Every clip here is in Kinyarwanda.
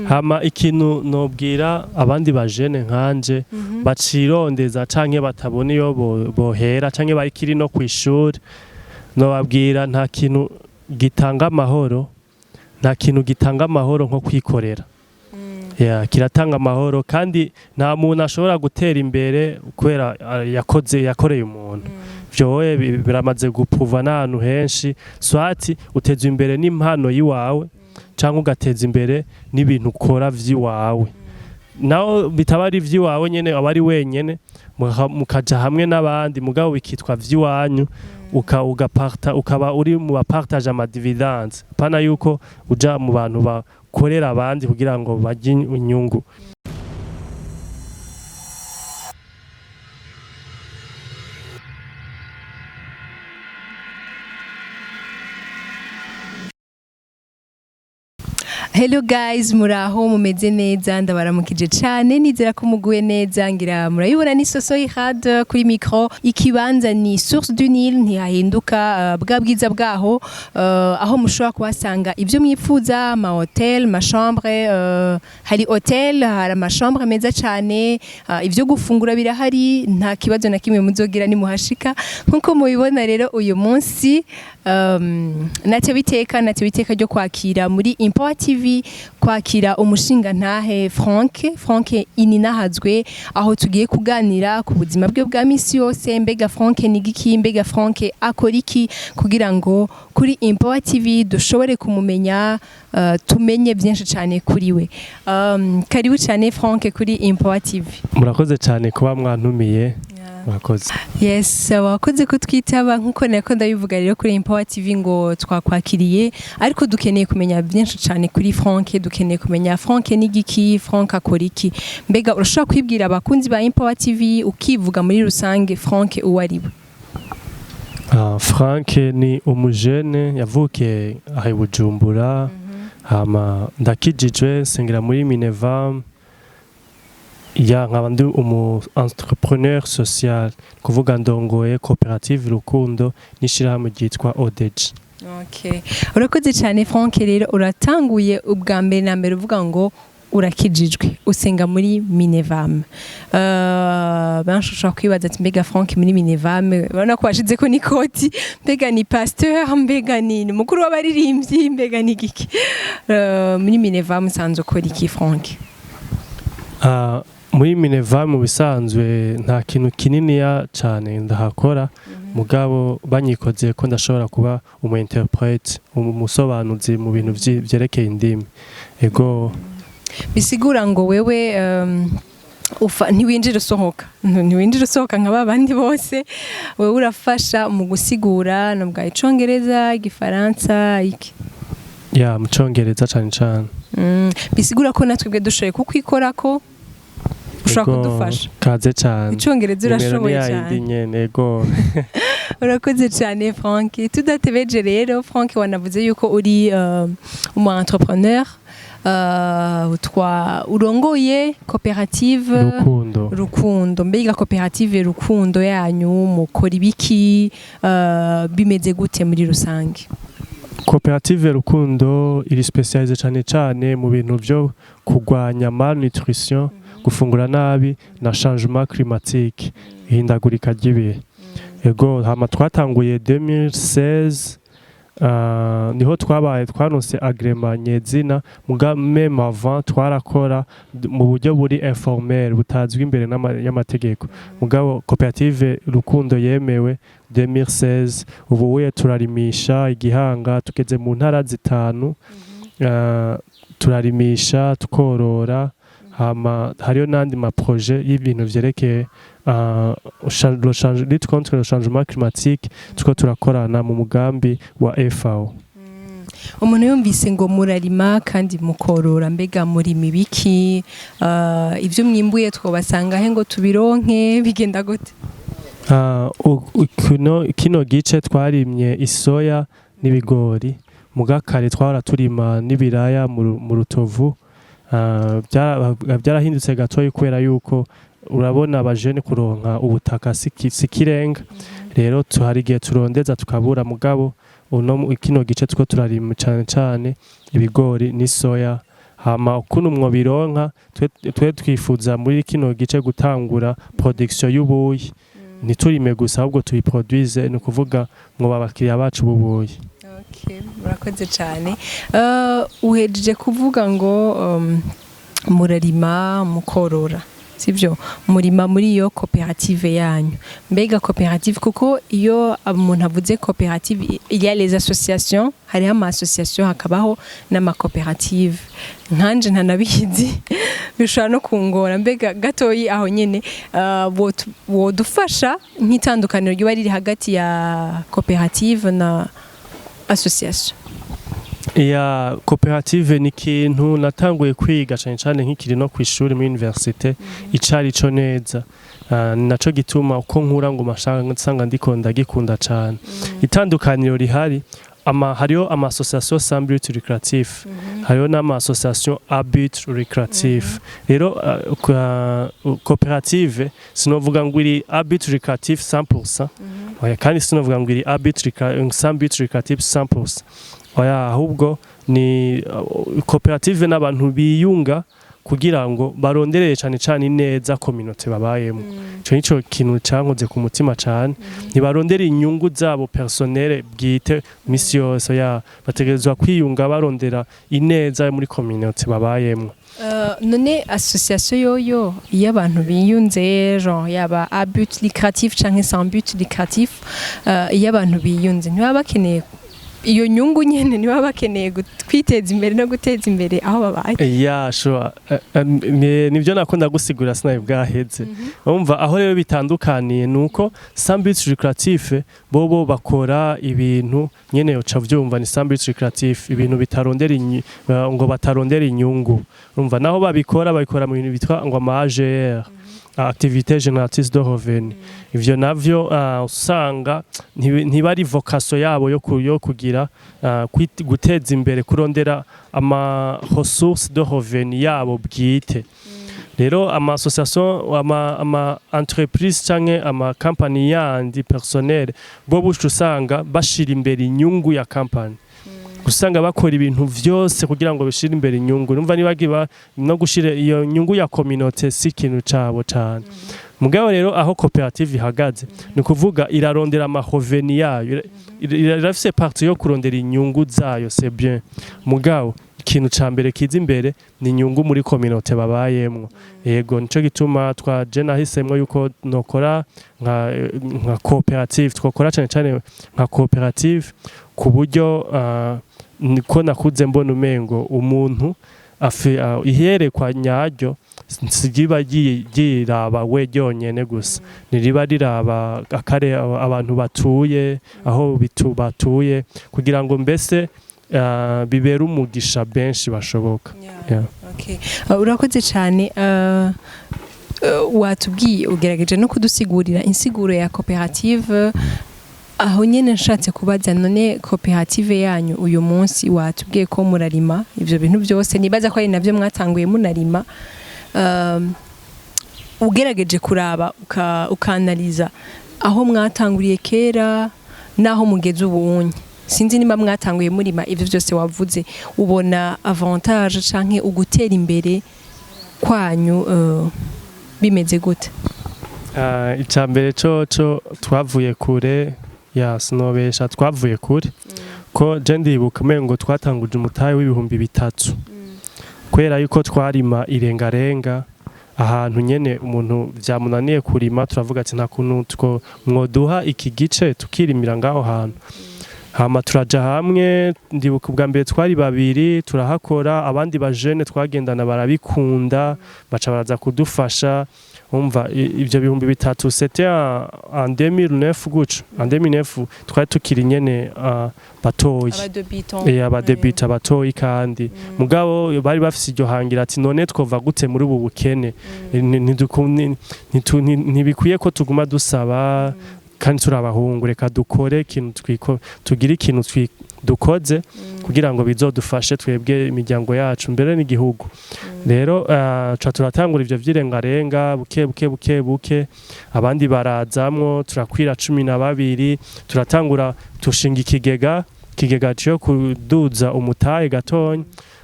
hama ikintu nobwira abandi bajene nkanje bacirondeza canke batabona iyo bohera canke barikiri no kwishuri nobabwira nta kintu gitanga amahoro nko kwikorera kiratanga amahoro kandi nta muntu ashobora gutera imbere kubera yakoreye umuntu vyowe biramaze gupuva n'ahantu henshi swati uteza imbere n'impano yiwawe canke ugateza imbere n'ibintu ukora vy'iwawe naho bitaba ari vy'iwawe nyene aba ari wenyene mukaja hamwe n'abandi mugabo bikitwa vy'iwanyu ukaba uri mu bapartage ama dividendes pana yuko uja mu bantu bakorera abandi kugira ngo bagye inyungu. Hello guys, muraho mumeze neza ndabaramukije cyane nizera ko muguye neza ngira murayibona ni Soso Ihad kuri micro ikibanza ni Source du Nil ntihahinduka bwa bwiza bwaho aho mushobora kubasanga ivyo mwifuza ma hotel ma chambre hari hotel hari ama chambre meza cyane ivyo gufungura birahari nta kibazo na kimwe muzogira ni muhashika nkuko mubibona rero uyu munsi natwe biteka ryo kwakira muri Import TV kwakira umushinga ntahe Frank Ininahazwe aho tugiye kuganira ku buzima bwe bwa misi yose mbega Frank nigiki mbega Frank akoriki kugira ngo kuri Import TV dushobore kumumenya tumenye byinshi cyane kuri we karibu cyane Frank kuri Import TV. Murakoze cyane kuba mwantumiye. Murakoze. Yes, wakoze kutwitaba nkuko nako ndabivuga rero kuri Import TV ngo twakwakiriye ariko dukeneye kumenya byinshi cyane kuri Frank dukeneye kumenya Frank nigiki Frank akoriki mbega urashobora kwibwira abakunzi ba Import TV ukivuga muri rusange Frank uwariwe. Frank ni umujene yavukiye aho Bujumbura hama ndakijijwe sengera muri Minevam nkaba ndi entrepreneur social kuvuga ndongoye cooperative Rukundo n'ishirahamwe ryitwa Odeji. Okay. Urakoze cyane Frank rero uratanguye ubwa mbere na mbere uvuga ngo urakijijwe usenga muri Minevam. Banshobora kwibaza ati mbega Frank muri Minevam urabona ko washize ko ni koti mbega ni pasteur mbega ni mukuru w'abaririmbyi mbega ni giki muri Minevam sanzo ukora iki Frank? Muri Minevam mu bisanzwe nta kintu kininiya cyane ndahakora mugabo banyikoze ko ndashobora kuba umu-interprete umusobanuzi mu bintu vyerekeye indimi ego bisigura ngo wewe ntiwinjira usohoka nka babandi bose wewe urafasha mu gusigura nabwa icongereza igifaransa iki mu congereza cyane bisigura ko natwe dushoboye kukwikorako ushaka kudufasha kaze cyane icongereza urashoboye cyane ego urakoze cyane Frank tudatebeje rero Frank wanavuze yuko uri umu entrepreneur urongoye cooperative Rukundo mbega cooperative Rukundo yanyu mukora ibiki bimeze gute muri rusange? Cooperative Rukundo iri specialize cyane mu bintu byo kugwanya malnutrition gufungura nabi na changement climatique ihindagurika ry'ibihe ego hama twatanguye 2016 niho twanonse agreement nyezina meme avant twarakora mu buryo buri informel butazwi imbere y'amategeko mugabo cooperative Rukundo yemewe 2016 ubu turarimisha igihanga tugeze mu ntara zitanu turarimisha tukorora hama hariyo nandi ma projet y'ibintu vyerekeye lutte contre le changement climatique tuko turakorana mu mugambi wa FAO. Umuntu yumvise ngo murarima kandi mukorora mbega muri mibiki ivyo mwimbuye twobasanga he ngo tubironke bigenda gute? Kino gice twarimye isoya n'ibigori mugakare twara turima n'ibiraya mu Rutovu byarahindutse gatoyi kubera yuko urabona abajene kuronka ubutaka sikirenga rero tuhari gihe turondeza tukabura mugabo kino gice tuko turarima cyane ibigori n'isoya hama ukuntu mwobironka twe twifuza muri kino gice gutangura production y'ubuyi ntiturime gusa ahubwo tuyiproduise ni kuvuga ngo babakiriya bacu bubuyi. Okay, murakoze cyane. Uhejeje kuvuga ngo murarima mukorora, sibyo? Murima muri iyo koperative yanyu. Mbega koperative kuko iyo umuntu avuze koperative il y a les associations, hariho ama association hakabaho n'amakoperative. Nkanje ntanabizi bishobora no kungora. Mbega gatoyi aho nyene wodufasha nk'itandukaniro ryo riri hagati ya koperative na association? Ya koperative ni ikintu natanguye kwiga cyane cyane nk'ikiri no ku ishuri muri universite icari co neza. Naco gituma uko nkura ngo mashanga ndiko ndagikunda cyane. Itandukaniro rihari hariho ama association sans but lucratif, hariho n'ama association à but lucratif. Rero koperative sinovuga ngo iri à but lucratif 100%, kandi sinovuga ngo iri à but sans but lucratif 100%. Oya, ahubwo ni koperative n'abantu biyunga kugira ngo baronderere cyane cyane neza community babayemo. Cyo nico kintu cyankoze ku mutima cyane, ntibarondera inyungu zabo personnel bwite misi yose, ya bategerezwa kwiyunga barondera ineza muri community babayemo. None association yoyo iyo abantu biyunze genre yaba à but lucratif canke sans but lucratif, iyo abantu biyunze ntibaba bakeneye iyo nyungu nyene, niba bakeneye kwiteza imbere no guteza imbere aho babaye. Ya sure, nivyo nakunda gusigura sinaye bwaheze. Umva aho rero bitandukaniye nuko sans but lucratif bobo bakora ibintu nyene uca vyumva ni sans but lucratif, ibintu bitarondera ngo batarondera inyungu. Umva naho babikora mu bintu bitwa ngo ama AGR, activité génératrice de revenu. Ivyo navyo usanga ntibari vocation yabo yo kugira guteza imbere kurondera ama ressources de revenu yabo bwite. Rero ama association ama entreprise canke ama company yandi personnel bo usanga bashira imbere inyungu ya company. Usanga bakora ibintu vyose kugira ngo bishire imbere inyungu. Numva nibagiba no gushira iyo nyungu ya community si kintu cabo cyane. Mugabo rero aho koperative ihagaze ni kuvuga irarondera ama revenu yayo, irafise partie yo kurondera inyungu zayo, c'est bien. Mugabo ikintu ca mbere kiza imbere ni inyungu muri community babayemwo. Yego nico gituma twaje nahisemwo yuko nokora nka cooperative, twakora cyane cyane nka cooperative ku buryo niko nakuze mbona umengo umuntu iherekwa nyaryo sigiba giraba we ryonyene gusa, niriba riraba akare abantu batuye aho batuye kugira ngo mbese bibera umugisha benshi bashoboka. Okay, urakoze cyane. Watubwiye ugerageje no kudusigurira insiguro ya koperative. Aho nyene nshatse kubaza none koperative yanyu uyu munsi watubwiye ko murarima ivyo bintu byose, nibaza ko ari navyo mwatanguye munarima. Ugerageje kuraba ukanaliza aho mwatanguriye kera naho mugeze ubunye, sinzi niba mwatanguye murima ivyo byose wavuze, ubona avantage canke ugutera imbere kwanyu bimeze gute? Icambere cyo twavuye kure, ya sinobesha twavuye kure ko je ndibuka mengo twatanguje umutahe w'ibihumbi 3 kwera yuko twarima irengarenga ahantu nyene umuntu vyamunaniye kurima, turavuga ati nta kuntu mwoduha iki gice tukirimira ngaho hantu. Hama turaja hamwe, ndibuka ubwa mbere twari babiri turahakora, abandi bajene twagendana barabikunda baca baraza kudufasha. Umva ivyo bihumbi 3 c'était en 2009 guca, en 2009 twari tukiri nyene batoyi abadebita batoyi, kandi mugabo bari bafise iryo hangira ati none twova gute muri ubu bukene, ntibikwiye ko tuguma dusaba kandi turabahungu, reka dukore ikintu tugira ikintu dukoze kugira ngo bizodufashe twebwe imiryango yacu mbere n'igihugu. Rero turatangura ivyo vyirengarenga buke abandi barazamwo, turakwira 12, turatangura tushinga ikigega cyo kuduza umutahe gatonya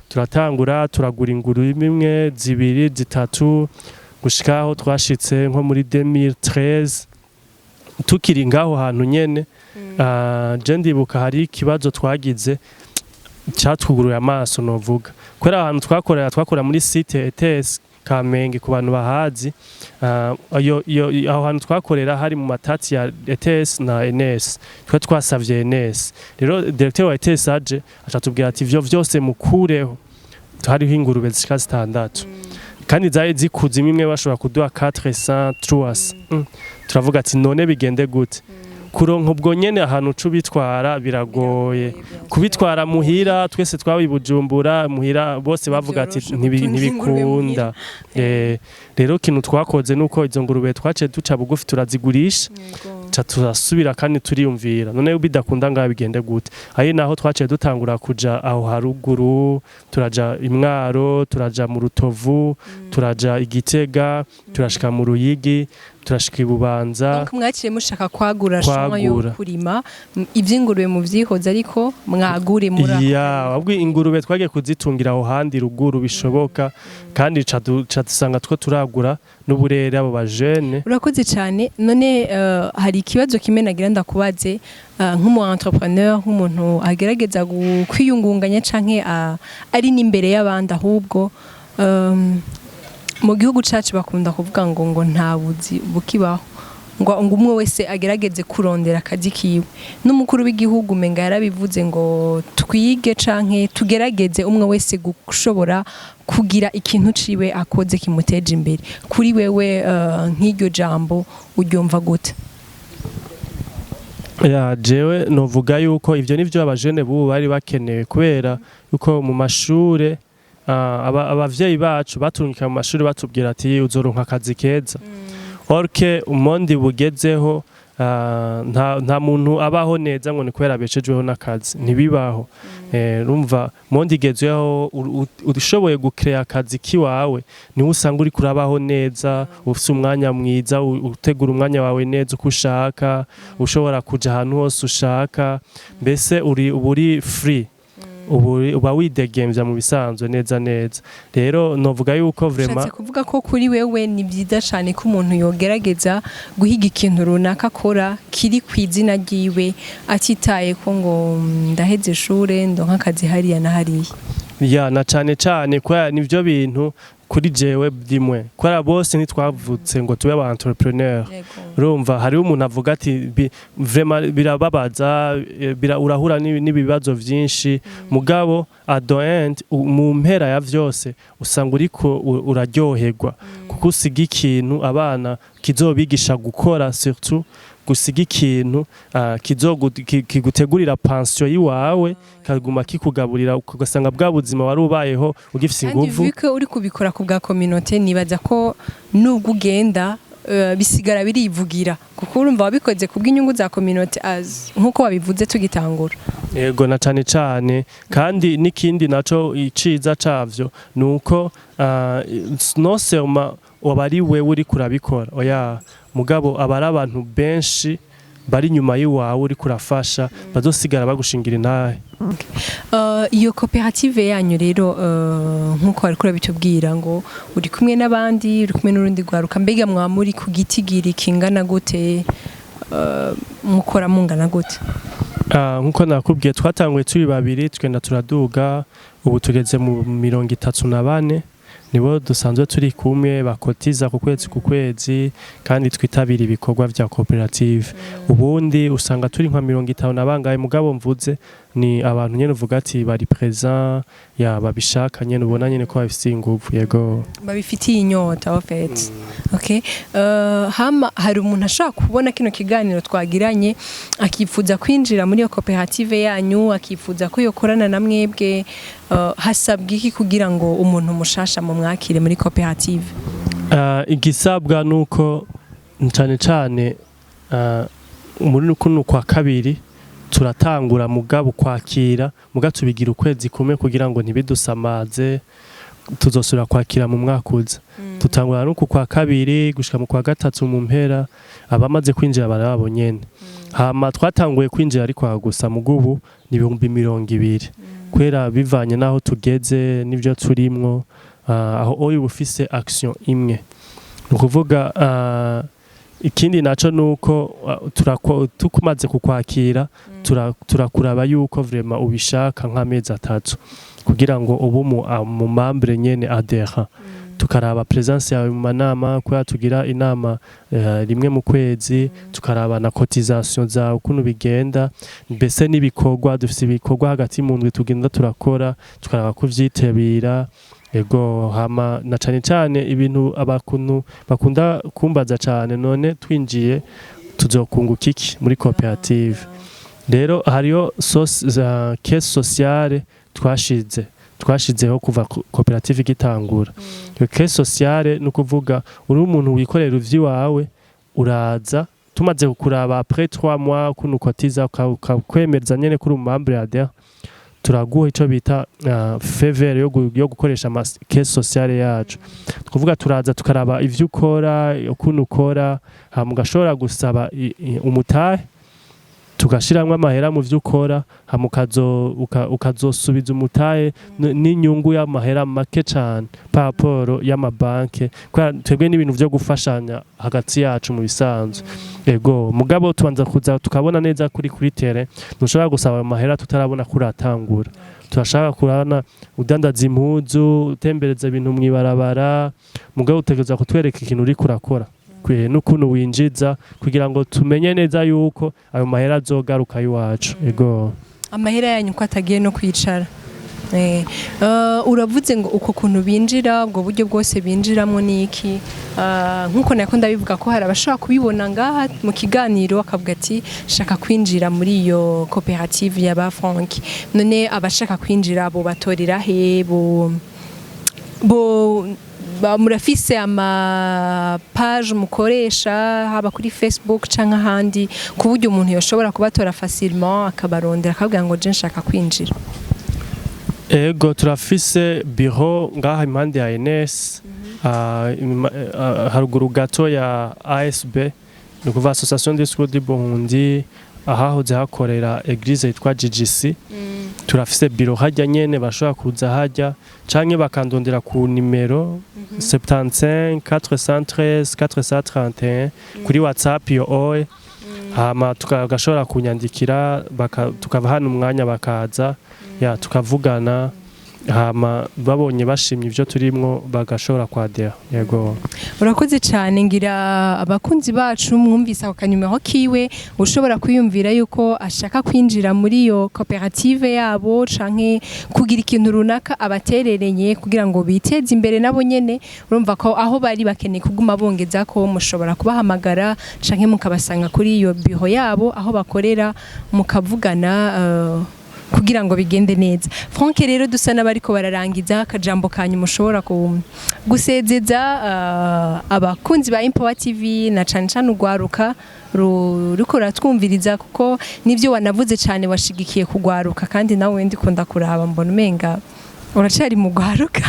turatangura turagura ingurube imwe zibiri zitatu gushikaho twashitse nko muri 2013 tukiri ngaho hantu nyene. Je ndibuka hari ikibazo twagize cyatwuguruye amaso novuga kwera ahantu twakorera muri site ETS Kamenge ku bantu bahazi. Aho hantu twakorera hari mu matati ya ETS na NS, twasavye NS. Rero directeur wa ETS aje acatubwira ati ivyo vyose mukureho, hariho ingurube zishika 6 kandi zari zikuze, imwe bashobora kuduha 400 300. Turavuga ati none bigende gute? Kuronka ubwo nyene ahantu cubitwara biragoye, kubitwara muhira twese twabibujumbura muhira bose bavuga ati ntibikunda. Rero kintu twakoze nuko izo ngurube twace duca bugufi turazigurisha, turasubira kandi turiyumvira none bidakunda ngaho bigende gute. Ayi naho twace dutangura kuja aho haruguru, turaja Imwaro, turaja mu Rutovu, turaja Igitega, turashika mu Ruyigi, turashika Ibubanza. Donc mwaciye mushaka kwagura shoma yo kurima ivy'ingurube mu vyihoza ariko mwagure muri ahubwo ingurube twagiye kuzitungira aho handi ruguru bishoboka, kandi dusanga two turagura n'uburere abo bajene. Urakoze cyane. None hari ikibazo kimwe nagira ndakubaze nk'umu entrepreneur, nk'umuntu agerageza kwiyungunganya canke ari n'imbere y'abandi, ahubwo mu gihugu cacu bakunda kuvuga ngo nta buzi bukibaho, ngo umwe wese agerageze kurondera akazi kiwe. N'umukuru w'igihugu menga yarabivuze ngo twige canke tugerageze umwe wese gushobora kugira ikintu ciwe akoze kimuteje imbere. Kuri wewe nk'iryo jambo uryumva gute? Jewe novuga yuko ivyo nivyo abajene bubu bari bakenewe, kubera yuko mu mashure abavyeyi bacu baturungika mu mashuri batubwira ati uzoronka akazi keza. Orke umundi bugezeho nta muntu abaho neza ngo ni kubera abeshejweho n'akazi, ntibibaho. Rumva umundi gezeho udushoboye gukrea akazi kiwawe niwe usanga uri kurabaho neza, ufise umwanya mwiza, utegura umwanya wawe neza uko ushaka, ushobora kuja ahantu hose ushaka, mbese uri free, uba widegemvya mu bisanzwe neza. Rero novuga yuko vraiment kuvuga ko kuri wewe ni byiza cyane ko umuntu yogerageza guhiga ikintu runaka akora kiri kw'izina ryiwe, atitaye ko ngo ndaheze ishure ndonka akazi hariya na hariya. Na cane kwa nivyo bintu kuri jewe dimwe, kwara bose ntitwavutse ngo tube aba entrepreneur. Urumva hari umuntu avuga ati vraiment birababaza, urahura n'ibibazo vyinshi, mugabo at the end mu mpera ya vyose usanga uriko uraryoherwa, kuko usiga ikintu abana kizobigisha gukora, surtout gusiga ikintu kigutegurira pension yiwawe, kaguma kikugaburira, ugasanga bwa buzima wari ubayeho ugifise inguvu. Kandi uri kubikora ku bwa communauté, nibaza ko nubwo ugenda bisigara birivugira, kuko urumva wabikoze ku bw'inyungu za communauté nkuko wabivuze tugitangura. Yego, na cane kandi n'ikindi naco iciza cavyo nuko no seulement wabari wewe uri kurabikora, oya mugabo abari abantu benshi bari nyuma yiwawe uri kurafasha bazosigara bagushingira intahe. Iyo koperative yanyu rero nkuko ari kurabitubwira ngo uri kumwe n'abandi, uri kumwe n'urundi rwaruka, mbega mwamuri ku gitigiri kingana gute, mukora mungana gute? Nkuko nakubwiye twatanguye turi babiri, twenda turaduga, ubu tugeze mu 34 nibo dusanzwe turi kumwe bakotiza ku kwezi kandi twitabira ibikorwa vya cooperative. Ubundi usanga turi nka 50 nabangaye, mugabo mvuze ni abantu nyene uvuga ati bari present, babishaka nyene, ubona nyene ko bafite ingufu. Yego, babifitiye inyota ofete. Okay, hari umuntu ashaka kubona kino kiganiro twagiranye akifuza kwinjira muri iyo cooperative yanyu, akifuza ko yokorana na mwebwe, hasabwa iki kugira ngo umuntu mushasha mu mwakire muri cooperative? Igisabwa nuko cane muri kuno kwa kabiri turatangura mugabo kwakira, mugatubigira ukwezi kumwe kugira ngo ntibidusamaze, tuzosura kwakira mu mwaka uza. Tutangura nuko kwa kabiri gushika mu kwa gatatu mu mpera abamaze kwinjira barabo nyene. Hama twatanguye kwinjira ariko gusa mugubu ni 200,000. kubera bivanye n'aho tugeze n'ibyo turimwo aho oyi ufise action imwe ni ukuvuga ikindi naco nuko tukumaze kukwakira turakuraba yuko vraiment ubishaka nk'amezi 3 kugira ngo ubu mu membre nyene adhera tukaraba presence yawe mu manama kwa tugira inama rimwe mu kwezi tukaraba na cotisation zawe ukuntu bigenda mbese n'ibikorwa dufise ibikorwa hagati mu ndwi tugenda turakora tukaraba kuvyitabira ego hama na cane ibintu abakuntu bakunda kumbaza cane none twinjiye tuzokunguka iki muri cooperative rero hariyo caisse sociale twashizeho kuva cooperative igitangura iyo caisse sociale no kuvuga uri umuntu wikorera ivyiwawe uraza tumaze kukuraba après 3 mois ukuntu kotiza ukakwemereza nyene kuri membre adhère turaguha ico bita faveur yo gukoresha caisse sociale yacu kuvuga turaza tukaraba ivyo ukora ukuntu ukora hamugashobora gusaba umutahe tugashiramwe amahera mu vyo ukora ukazosubiza umutahe n'inyungu y'amahera make cyane paporo y'amabanke kwa twebwe n'ibintu vyo gufashanya hagati yacu mu bisanzwe ego mugabo tubanza kuza tukabona neza kuri tere ntushobora gusaba amahera tutarabona kuratangura turashaka kurana udandaza impuzu utembereza ibintu mwibarabara mugabo utegeza kutwereka ikintu uri kurakora n'ukuntu winjiza kugira ngo tumenye neza yuko ayo mahera azogaruka iwacu ego amahera yanyu ko atagiye no kwicara uravuze ngo uko kuntu binjira ubwo buryo bwose binjiramo niki nkuko nako ndabivuga ko hari abashaka kubibona ngaha mu kiganiro akavuga ati shaka kwinjira muri iyo cooperative ya ba Frank none abashaka kwinjira abo batorera he bo murafise ama page mukoresha haba kuri Facebook canke ahandi ku buryo umuntu yoshobora kubatora facilement akabarondera akabwira ngo je nshaka kwinjira ego turafise bureau ngaha impande ya NS haruguru gato ya ASB ni kuva Association des Schools du Burundi ahahoze hakorera eglise yitwa GGC turafise bureau hajya nyene bashobora kuza hajya canke bakandondera ku nimero 75 413 431 kuri WhatsApp yo oe hama tukagashobora kunyandikira tukava hano umwanya bakaza ya tukavugana hama babonye bashimye ivyo turimwo bagashobora kwadera yego urakoze cyane ngira abakunzi bacu mwumvise ako kanyuma kiwe ushobora kwiyumvira yuko ashaka kwinjira muri yo cooperative yabo canke kugira ikintu runaka abaterereye kugira ngo biteze imbere nabo nyene urumva ko aho bari bakeneye kuguma bongeza ko mushobora kubahamagara canke mukabasanga kuri iyo biho yabo aho bakorera mukavugana kugira ngo bigende neza. Frank rero dusa n'abariko bararangiza akajambo kanyu mushobora gusezeza abakunzi ba Empower TV na cane ugwaruka ruko ratwumviriza kuko nivyo wanavuze cyane washigikiye kugwaruka kandi nawe wendi kunda kuraba mbona umenga uracari mu gwaruka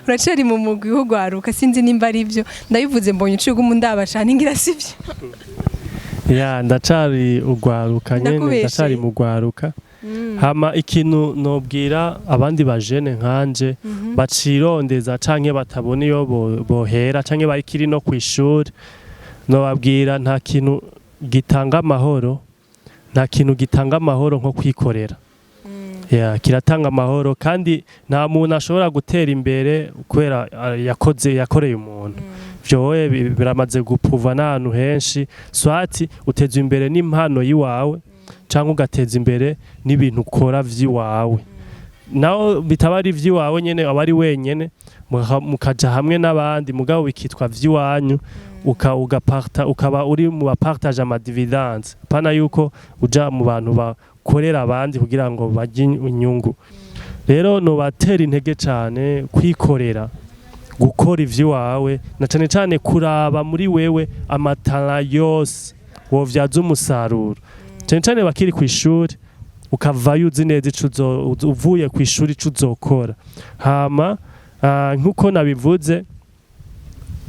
uracari mu mugwi wo gwaruka sinzi nimba ari byo ndabivuze mbonye uciye gumundaba cyane ngira sivyo ya ndacari ugwaruka nyene ndacari mu gwaruka hama ikintu nobwira abandi bajene nkanje bacirondeza canke batabona iyo bohera canke barikiri no kwishuri nobabwira nta kintu gitanga amahoro nko kwikorera kiratanga amahoro kandi nta muntu ashobora gutera imbere kubera yakoreye umuntu vyowe biramaze gupuva n'ahantu henshi swati uteza imbere n'impano yiwawe cyangwa ugateza imbere n'ibintu ukora vy'iwawe naho bitaba ari vy'iwawe nyene abari wenyene mukaja hamwe n'abandi mugabo bikitwa vy'iwanyu ukaba uri mu bapartage ama dividendes pana yuko uja mu bantu bakorera abandi kugira ngo bajye inyungu rero no batera intege cyane kwikorera gukora ivy'iwawe na cane cyane kuraba muri wewe amatara yose wovyaza umusaruro cyane bakiri ku ishuri ukavayo uzi neza uvuye ku ishuri uzokora hama nkuko nabivuze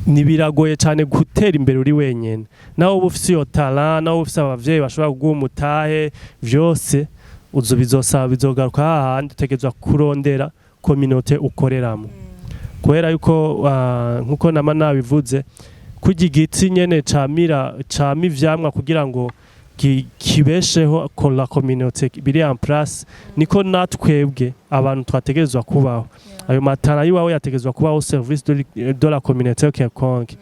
nibiragoye cyane gutera imbere uri wenyene naho ufise iyo talent naho ufise abavyeyi bashobora kuguha umutahe vyose bizogaruka hahandi utegerezwa kurondera communauté ukoreramo kubera yuko nkuko nama nabivuze kurya igiti nyene cama ivyamwa kugira ngo kibesheho ko la communauté biri en place niko natwebwe abantu twategerezwa kubaho ayo matara yiwawe yategerezwa kubaho service de la communauté quelconque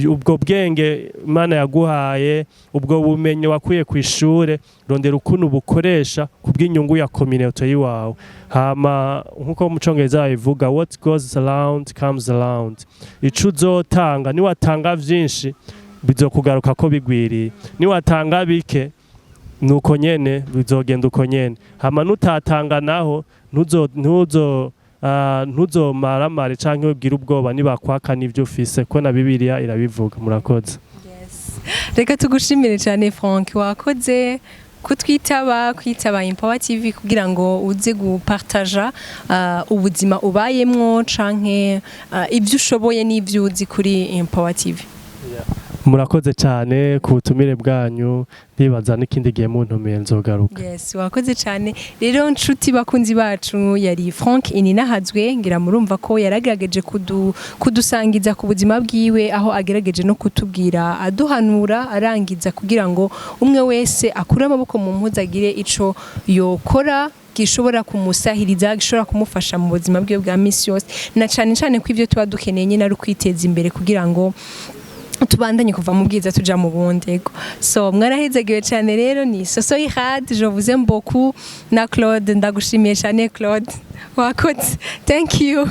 ubwo bwenge Imana yaguhaye ubwo bumenyi wakuye ku ishure rondera ukuntu bukoresha kubw'inyungu ya communauté yiwawe hama nkuko mu Congereza bivuga what goes around comes around ico uzotanga ni watanga vyinshi bizokugaruka ko bigwiriye ni watanga bike nuko nyene bizogenda uko nyene hama nutatanga naho ntuzomaramare canke ubwira ubwoba nibakwaka n'ivyo ufise ko na Bibiliya irabivuga murakoze. Reka tugushimire cyane Frank wakoze kwitaba Empower TV kugira ngo uze gupartaja ubuzima ubayemwo canke ibyo ushoboye n'ivyo uzi kuri Empower TV. Murakoze cyane ku butumire bwanyu bibaza n'ikindi gihe mu ntumbero nzogaruka. Yes, wakoze cyane. Rero nshuti bakunzi bacu yari Frank Ininahazwe ngira murumva ko yaragerageje kudusangiza ku buzima bwiwe aho agerageje no kutubwira aduhanura arangiza kugira ngo umwe wese akure amaboko mu mpuzagire ico yokora gishobora kumusahiriza gishobora kumufasha mu buzima bwiwe bwa misi yose na cyane ko ivyo tuba dukeneye nyine ari kwiteza imbere kugira ngo tubandanye kuva mu bwiza tuja mu bundego. So mwarahezagiwe cyane rero ni Soso Ihad, je vous aime beaucoup na Claude, ndagushimiye cyane Claude. Wakoze. Thank you.